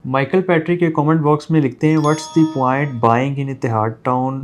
Michael Patrick के comment box में लिखते हैं, what's the point buying in Ittehad town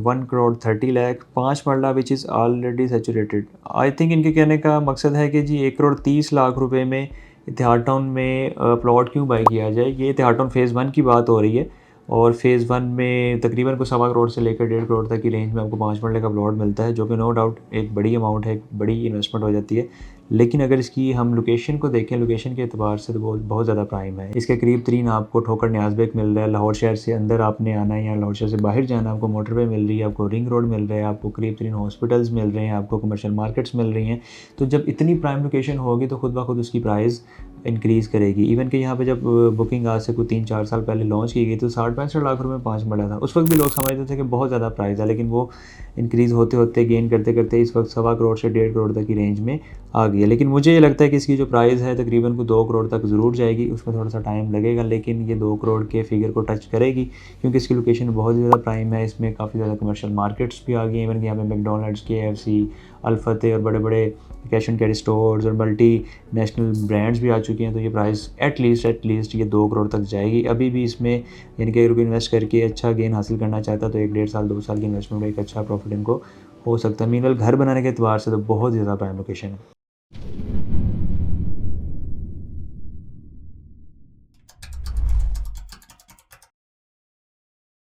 1 crore 30 lakh 5 marla which is already saturated. I think इनके कहने का मकसद है कि जी 1 करोड़ 30 लाख रुपए में इत्तेहाद टाउन में प्लॉट क्यों बाई किया जाए। ये इत्तेहाद टाउन फ़ेज़ 1 की बात हो रही है और फ़ेज़ 1 में तकरीबन को 1.25 करोड़ से लेकर 1.5 करोड़ तक की रेंज में आपको 5 मरले का प्लॉट मिलता है, जो कि नो डाउट एक बड़ी अमाउंट है, एक बड़ी इन्वेस्टमेंट हो जाती है। लेकिन अगर इसकी हम लोकेशन को देखें, लोकेशन के एतबार से तो बहुत ज़्यादा प्राइम है। इसके करीब तरीन आपको ठोकर न्याज़ बेग मिल रहा है। लाहौर शहर से अंदर आपने आना है या लाहौर शहर से बाहर जाना, आपको मोटरवे मिल रही है, आपको रिंग रोड मिल रहा है, आपको करीब तरीन हॉस्पिटल्स मिल रहे हैं, आपको कमर्शियल मार्केट्स मिल रही हैं। तो जब इतनी प्राइम लोकेशन होगी तो खुद ब खुद उसकी प्राइस इंक्रीज़ करेगी। इवन कि यहाँ पे जब बुकिंग आज से कोई 3-4 साल पहले लॉन्च की गई तो 60-65 लाख रुपए में 5 मरला था। उस वक्त भी लोग समझते थे कि बहुत ज़्यादा प्राइस है, लेकिन वो इंक्रीज़ होते होते गेन करते करते इस वक्त 1.25 करोड़ से 1.5 करोड़ तक की रेंज में आ गई है। लेकिन मुझे ये लगता है कि इसकी जो प्राइस है तकरीबन को 2 करोड़ तक ज़रूर जाएगी। उसमें थोड़ा सा टाइम लगेगा, लेकिन ये 2 करोड़ के फिगर को टच करेगी क्योंकि इसकी लोकेशन बहुत ज़्यादा प्राइम है। इसमें काफ़ी ज़्यादा कमर्शियल मार्केट्स भी आ गई हैं। इवन कि यहाँ पे मैकडॉनल्ड्स, KFC, अल-फतेह और बड़े बड़े कैश एंड कैरी स्टोर्स और मल्टी नेशनल ब्रांड्स भी आ चुके हैं। तो ये प्राइस एटलीस्ट ये 2 करोड़ तक जाएगी। अभी भी इसमें यानी कि अगर कोई इन्वेस्ट करके अच्छा गेन हासिल करना चाहता है तो 1 डेढ़ साल 2 साल की इन्वेस्टमेंट में एक अच्छा प्रॉफिट इनको हो सकता है। मीनवेल घर बनाने के एतबार से तो बहुत ज़्यादा प्राइम लोकेशन है।